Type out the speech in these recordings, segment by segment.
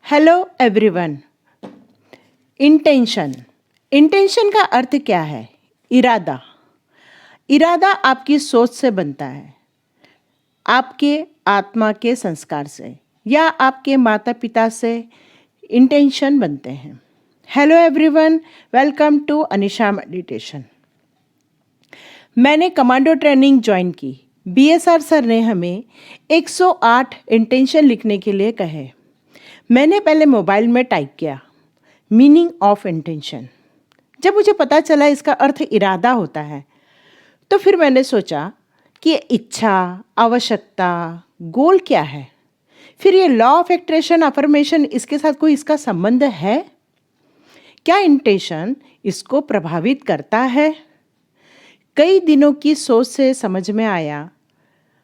Hello everyone. Intention intention का अर्थ क्या है? इरादा। इरादा आपकी सोच से बनता है, आपके आत्मा के संस्कार से या आपके माता पिता से इंटेंशन बनते हैं। Hello everyone, welcome to Anisha meditation. मैंने कमांडो ट्रेनिंग ज्वाइन की। बीएसआर सर ने हमें 108 इंटेंशन लिखने के लिए कहे। मैंने पहले मोबाइल में टाइप किया मीनिंग ऑफ इंटेंशन। जब मुझे पता चला इसका अर्थ इरादा होता है, तो फिर मैंने सोचा कि इच्छा, आवश्यकता, गोल क्या है। फिर ये लॉ ऑफ एट्रैक्शन, अफर्मेशन, इसके साथ कोई इसका संबंध है? क्या इंटेंशन इसको प्रभावित करता है? कई दिनों की सोच से समझ में आया,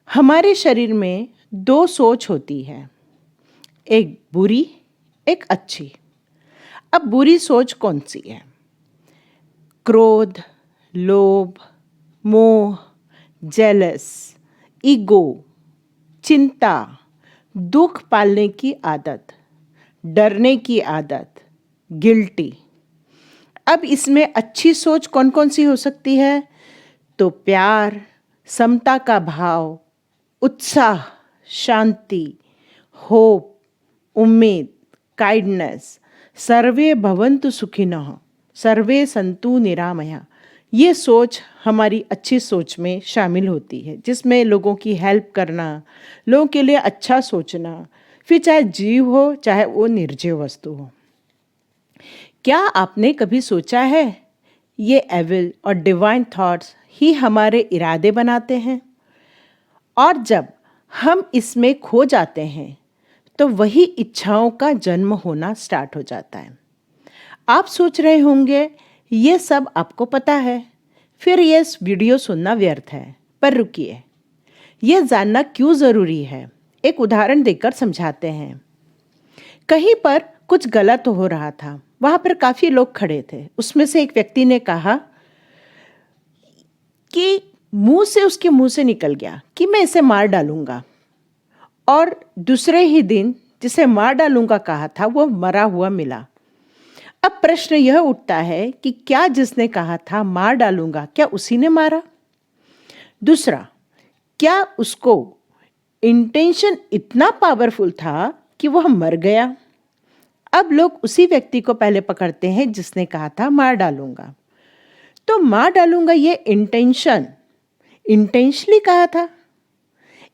हमारे शरीर में दो सोच होती है, एक बुरी, एक अच्छी। अब बुरी सोच कौन सी है? क्रोध, लोभ, मोह, जेलस, ईगो, चिंता, दुख पालने की आदत, डरने की आदत, गिल्टी। अब इसमें अच्छी सोच कौन कौन सी हो सकती है? तो प्यार, समता का भाव, उत्साह, शांति, होप, उम्मीद, काइंडनेस, सर्वे भवन्तु सुखिनः, सर्वे सन्तु निरामया। ये सोच हमारी अच्छी सोच में शामिल होती है, जिसमें लोगों की हेल्प करना, लोगों के लिए अच्छा सोचना, फिर चाहे जीव हो चाहे वो निर्जीव वस्तु हो। क्या आपने कभी सोचा है ये एविल और डिवाइन थॉट्स ही हमारे इरादे बनाते हैं, और जब हम इसमें खो जाते हैं तो वही इच्छाओं का जन्म होना स्टार्ट हो जाता है। आप सोच रहे होंगे ये सब आपको पता है, फिर ये वीडियो सुनना व्यर्थ है। पर रुकिए, ये जानना क्यों ज़रूरी है? एक उदाहरण देकर समझाते हैं। कहीं पर कुछ गलत हो रहा था, वहाँ पर काफ़ी लोग खड़े थे। उसमें से एक व्यक्ति ने कहा कि उसके मुंह से निकल गया कि मैं इसे मार डालूंगा, और दूसरे ही दिन जिसे मार डालूंगा कहा था वो मरा हुआ मिला। अब प्रश्न यह उठता है कि क्या जिसने कहा था मार डालूंगा, क्या उसी ने मारा? दूसरा, क्या उसको इंटेंशन इतना पावरफुल था कि वह मर गया? अब लोग उसी व्यक्ति को पहले पकड़ते हैं जिसने कहा था मार डालूंगा। तो मार डालूंगा ये इंटेंशनली कहा था,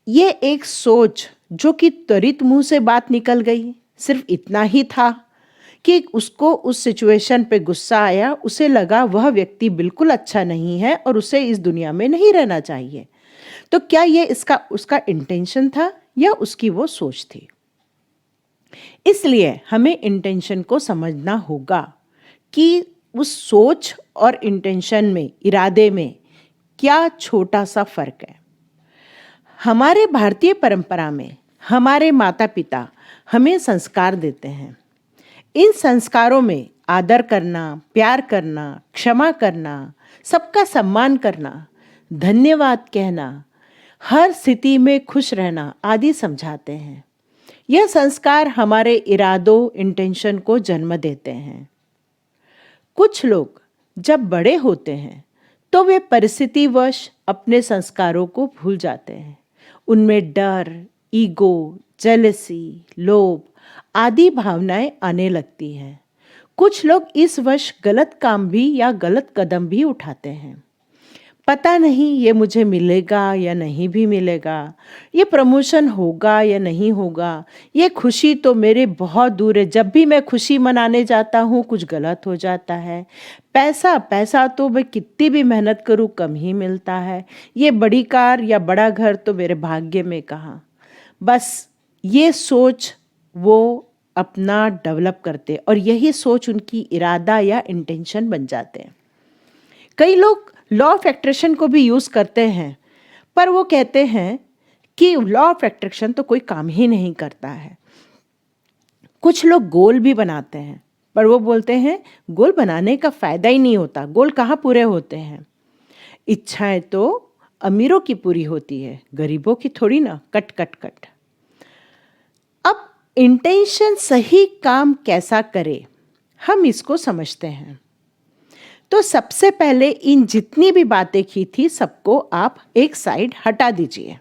ये एक सोच जो कि त्वरित मुंह से बात निकल गई। सिर्फ इतना ही था कि उसको उस सिचुएशन पे गुस्सा आया, उसे लगा वह व्यक्ति बिल्कुल अच्छा नहीं है और उसे इस दुनिया में नहीं रहना चाहिए। तो क्या ये उसका इंटेंशन था या उसकी वो सोच थी? इसलिए हमें इंटेंशन को समझना होगा कि उस सोच और इंटेंशन में, इरादे में क्या छोटा सा फर्क है। हमारे भारतीय परंपरा में हमारे माता पिता हमें संस्कार देते हैं। इन संस्कारों में आदर करना, प्यार करना, क्षमा करना, सबका सम्मान करना, धन्यवाद कहना, हर स्थिति में खुश रहना आदि समझाते हैं। यह संस्कार हमारे इरादों, इंटेंशन को जन्म देते हैं। कुछ लोग जब बड़े होते हैं तो वे परिस्थितिवश अपने संस्कारों को भूल जाते हैं। उनमें डर, ईगो, जेलसी, लोभ आदि भावनाएं आने लगती हैं। कुछ लोग इस वश गलत काम भी या गलत कदम भी उठाते हैं। पता नहीं ये मुझे मिलेगा या नहीं भी मिलेगा, ये प्रमोशन होगा या नहीं होगा, ये खुशी तो मेरे बहुत दूर है, जब भी मैं खुशी मनाने जाता हूँ कुछ गलत हो जाता है, पैसा तो मैं कितनी भी मेहनत करूँ कम ही मिलता है, ये बड़ी कार या बड़ा घर तो मेरे भाग्य में कहाँ। बस ये सोच वो अपना डेवलप करते और यही सोच उनकी इरादा या इंटेंशन बन जाते हैं। कई लोग लॉ ऑफ एट्रैक्शन को भी यूज़ करते हैं, पर वो कहते हैं कि लॉ ऑफ एट्रैक्शन तो कोई काम ही नहीं करता है। कुछ लोग गोल भी बनाते हैं, पर वो बोलते हैं गोल बनाने का फ़ायदा ही नहीं होता, गोल कहाँ पूरे होते हैं। इच्छाएं तो अमीरों की पूरी होती है, गरीबों की थोड़ी ना। Cut cut cut. अब इंटेंशन सही काम कैसा करे, हम इसको समझते हैं। तो सबसे पहले इन जितनी भी बातें की थी सबको आप एक साइड हटा दीजिए।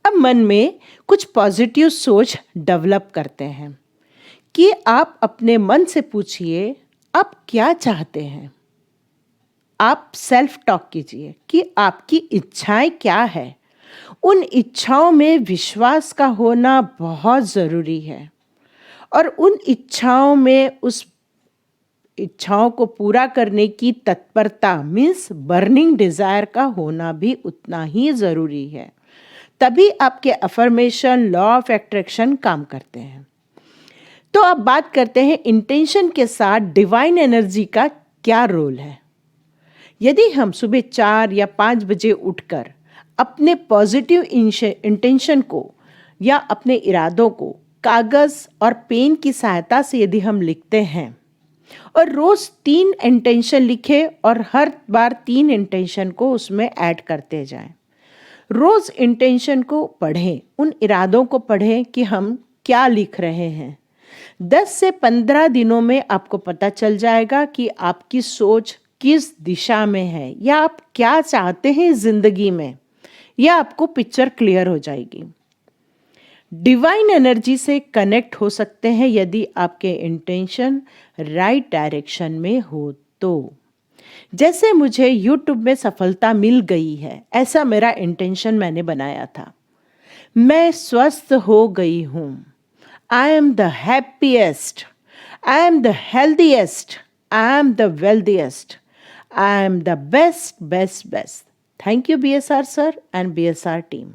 अब मन में कुछ पॉजिटिव सोच डेवलप करते हैं कि आप अपने मन से पूछिए आप क्या चाहते हैं। आप सेल्फ टॉक कीजिए कि आपकी इच्छाएं क्या है। उन इच्छाओं में विश्वास का होना बहुत ज़रूरी है और उन उस इच्छाओं को पूरा करने की तत्परता मीन्स बर्निंग डिज़ायर का होना भी उतना ही ज़रूरी है। तभी आपके अफर्मेशन, लॉ ऑफ अट्रैक्शन काम करते हैं। तो अब बात करते हैं इंटेंशन के साथ डिवाइन एनर्जी का क्या रोल है। यदि हम सुबह 4 या 5 बजे उठकर अपने पॉजिटिव इंटेंशन को या अपने इरादों को कागज़ और पेन की सहायता से यदि हम लिखते हैं और रोज़ 3 इंटेंशन लिखें और हर बार 3 इंटेंशन को उसमें ऐड करते जाएं। रोज़ इंटेंशन को पढ़ें, उन इरादों को पढ़ें कि हम क्या लिख रहे हैं। 10 से 15 दिनों में आपको पता चल जाएगा कि आपकी सोच किस दिशा में है या आप क्या चाहते हैं ज़िंदगी में। यह आपको पिक्चर क्लियर हो जाएगी। डिवाइन एनर्जी से कनेक्ट हो सकते हैं यदि आपके इंटेंशन राइट डायरेक्शन में हो तो। जैसे मुझे यूट्यूब में सफलता मिल गई है, ऐसा मेरा इंटेंशन मैंने बनाया था। मैं स्वस्थ हो गई हूँ। I am the happiest, I am the healthiest, I am the wealthiest, I am the best best best. Thank you BSR sir and BSR team.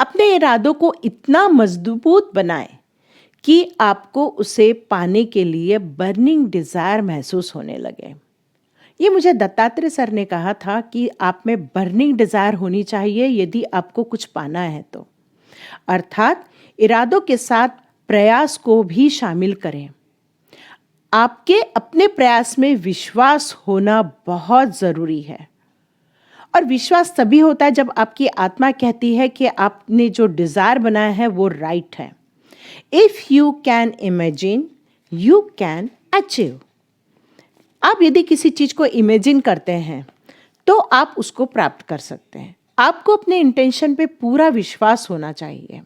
अपने इरादों को इतना मजबूत बनाएं कि आपको उसे पाने के लिए बर्निंग डिज़ायर महसूस होने लगे। ये मुझे दत्तात्रेय सर ने कहा था कि आप में बर्निंग डिज़ायर होनी चाहिए यदि आपको कुछ पाना है तो। अर्थात इरादों के साथ प्रयास को भी शामिल करें। आपके अपने प्रयास में विश्वास होना बहुत ज़रूरी है और विश्वास तभी होता है जब आपकी आत्मा कहती है कि आपने जो डिज़ायर बनाया है वो राइट है। If you can imagine you can achieve. आप यदि किसी चीज़ को इमेजिन करते हैं तो आप उसको प्राप्त कर सकते हैं। आपको अपने इंटेंशन पे पूरा विश्वास होना चाहिए।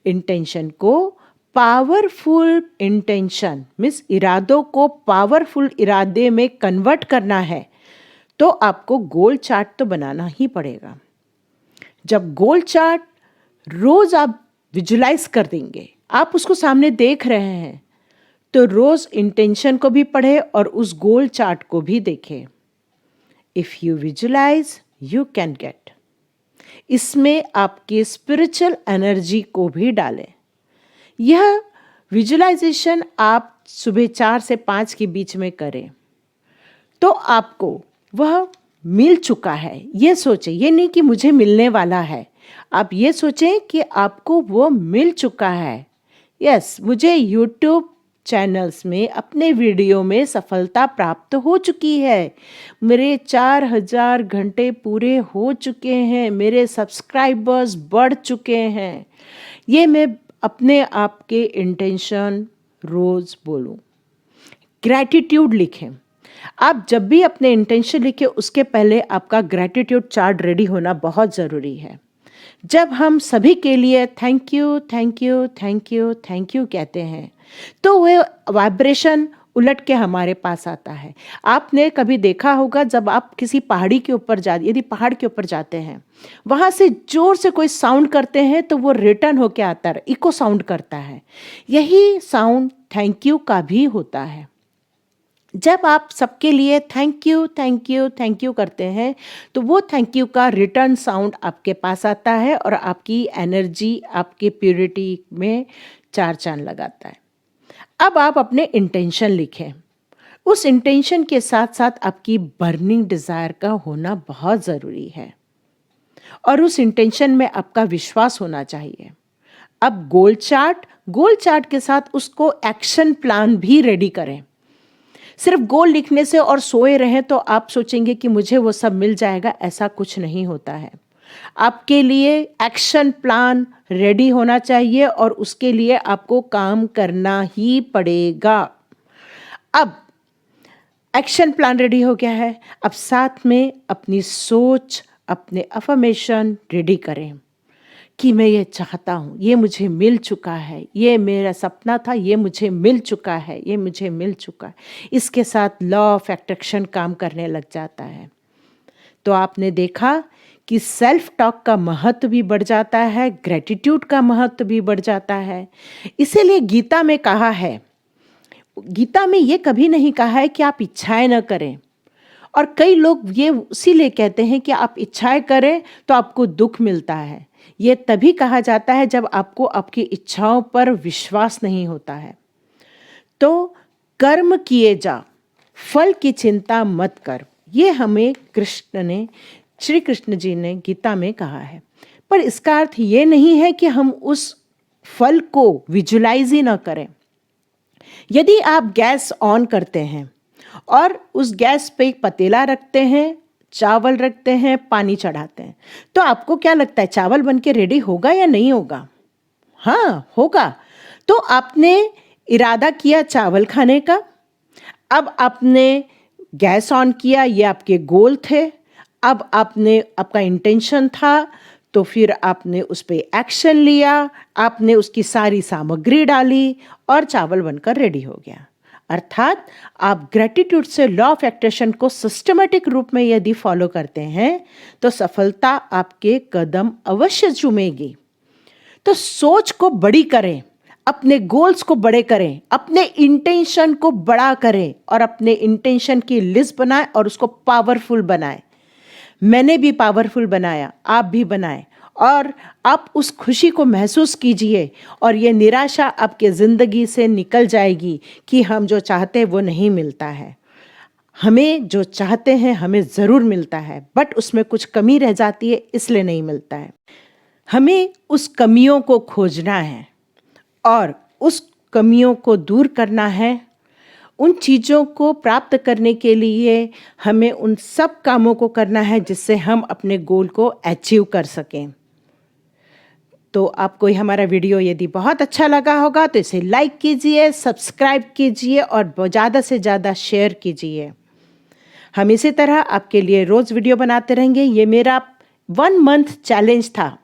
इंटेंशन को पावरफुल इंटेंशन मीन्स इरादों को पावरफुल इरादे में कन्वर्ट करना है तो आपको गोल चार्ट तो बनाना ही पड़ेगा। जब गोल चार्ट रोज़ आप विजुलाइज कर देंगे, आप उसको सामने देख रहे हैं, तो रोज़ इंटेंशन को भी पढ़े और उस गोल चार्ट को भी देखें। If you visualize you can get. इसमें आपकी स्पिरिचुअल एनर्जी को भी डालें। यह विजुलाइजेशन आप सुबह 4 से 5 के बीच में करें तो आपको वह मिल चुका है ये सोचें। ये नहीं कि मुझे मिलने वाला है, आप ये सोचें कि आपको वो मिल चुका है। यस, मुझे यूट्यूब चैनल्स में अपने वीडियो में सफलता प्राप्त हो चुकी है। मेरे 4000 घंटे पूरे हो चुके हैं, मेरे सब्सक्राइबर्स बढ़ चुके हैं। ये मैं अपने आप के इंटेंशन रोज़ बोलूं। ग्रैटिट्यूड लिखें। आप जब भी अपने इंटेंशन लिखें उसके पहले आपका ग्रैटिट्यूड चार्ट रेडी होना बहुत ज़रूरी है। जब हम सभी के लिए thank you thank you thank you thank you कहते हैं तो वह वाइब्रेशन उलट के हमारे पास आता है। आपने कभी देखा होगा जब आप किसी पहाड़ी के ऊपर यदि पहाड़ के ऊपर जाते हैं, वहाँ से जोर से कोई साउंड करते हैं तो वो रिटर्न होके आता है, इको साउंड करता है। यही साउंड थैंक यू का भी होता है। जब आप सबके लिए thank you thank you thank you करते हैं तो वो थैंक यू का रिटर्न साउंड आपके पास आता है और आपकी एनर्जी, आपके प्योरिटी में 4 चांद लगाता है। अब आप अपने इंटेंशन लिखें। उस इंटेंशन के साथ साथ आपकी बर्निंग डिज़ायर का होना बहुत ज़रूरी है और उस इंटेंशन में आपका विश्वास होना चाहिए। अब गोल चार्ट के साथ उसको एक्शन प्लान भी रेडी करें। सिर्फ गोल लिखने से और सोए रहें तो आप सोचेंगे कि मुझे वो सब मिल जाएगा, ऐसा कुछ नहीं होता है। आपके लिए एक्शन प्लान रेडी होना चाहिए और उसके लिए आपको काम करना ही पड़ेगा। अब एक्शन प्लान रेडी हो गया है, अब साथ में अपनी सोच, अपने अफर्मेशन रेडी करें कि मैं ये चाहता हूँ, ये मुझे मिल चुका है, ये मेरा सपना था, ये मुझे मिल चुका है, ये मुझे मिल चुका है। इसके साथ लॉ ऑफ अट्रैक्शन काम करने लग जाता है। तो आपने देखा कि सेल्फ टॉक का महत्व भी बढ़ जाता है, ग्रेटिट्यूड का महत्व भी बढ़ जाता है। इसीलिए गीता में कहा है, गीता में ये कभी नहीं कहा है कि आप इच्छाएं न करें। और कई लोग ये इसीलिए कहते हैं कि आप इच्छाएं करें तो आपको दुख मिलता है। ये तभी कहा जाता है जब आपको आपकी इच्छाओं पर विश्वास नहीं होता है। तो कर्म किए जा, फल की चिंता मत कर, ये हमें श्री कृष्ण जी ने गीता में कहा है। पर इसका अर्थ ये नहीं है कि हम उस फल को विजुलाइज ही ना करें। यदि आप गैस ऑन करते हैं और उस गैस पे एक पतीला रखते हैं, चावल रखते हैं, पानी चढ़ाते हैं, तो आपको क्या लगता है चावल बनके रेडी होगा या नहीं होगा? हाँ, होगा। तो आपने इरादा किया चावल खाने का, अब आपने गैस ऑन किया, ये आपके गोल थे। अब आपका इंटेंशन था, तो फिर आपने उस पे एक्शन लिया, आपने उसकी सारी सामग्री डाली और चावल बनकर रेडी हो गया। अर्थात आप ग्रेटिट्यूड से लॉ ऑफ अट्रैक्शन को सिस्टमैटिक रूप में यदि फॉलो करते हैं तो सफलता आपके कदम अवश्य चूमेगी। तो सोच को बड़ी करें, अपने गोल्स को बड़े करें, अपने इंटेंशन को बड़ा करें और अपने इंटेंशन की लिस्ट बनाएं और उसको पावरफुल बनाएं। मैंने भी पावरफुल बनाया, आप भी बनाएं और आप उस खुशी को महसूस कीजिए और ये निराशा आपके ज़िंदगी से निकल जाएगी कि हम जो चाहते हैं वो नहीं मिलता है। हमें जो चाहते हैं हमें ज़रूर मिलता है, बट उसमें कुछ कमी रह जाती है, इसलिए नहीं मिलता है। हमें उस कमियों को खोजना है और उस कमियों को दूर करना है। उन चीज़ों को प्राप्त करने के लिए हमें उन सब कामों को करना है जिससे हम अपने गोल को अचीव कर सकें। तो आपको ये हमारा वीडियो यदि बहुत अच्छा लगा होगा तो इसे लाइक कीजिए, सब्सक्राइब कीजिए और ज़्यादा से ज़्यादा शेयर कीजिए। हम इसी तरह आपके लिए रोज़ वीडियो बनाते रहेंगे। ये मेरा 1 मंथ चैलेंज था,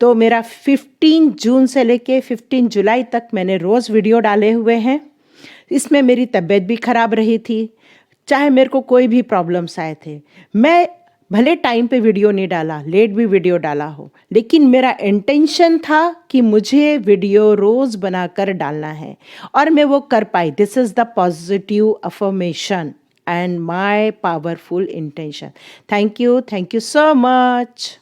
तो मेरा 15 जून से लेके 15 जुलाई तक मैंने रोज़ वीडियो डाले हुए हैं। इसमें मेरी तबीयत भी ख़राब रही थी, चाहे मेरे को कोई भी प्रॉब्लम्स आए थे। मैं भले टाइम पे वीडियो नहीं डाला, लेट भी वीडियो डाला हो, लेकिन मेरा इंटेंशन था कि मुझे वीडियो रोज़ बनाकर डालना है और मैं वो कर पाई। This is the positive affirmation and my powerful intention. Thank you so much.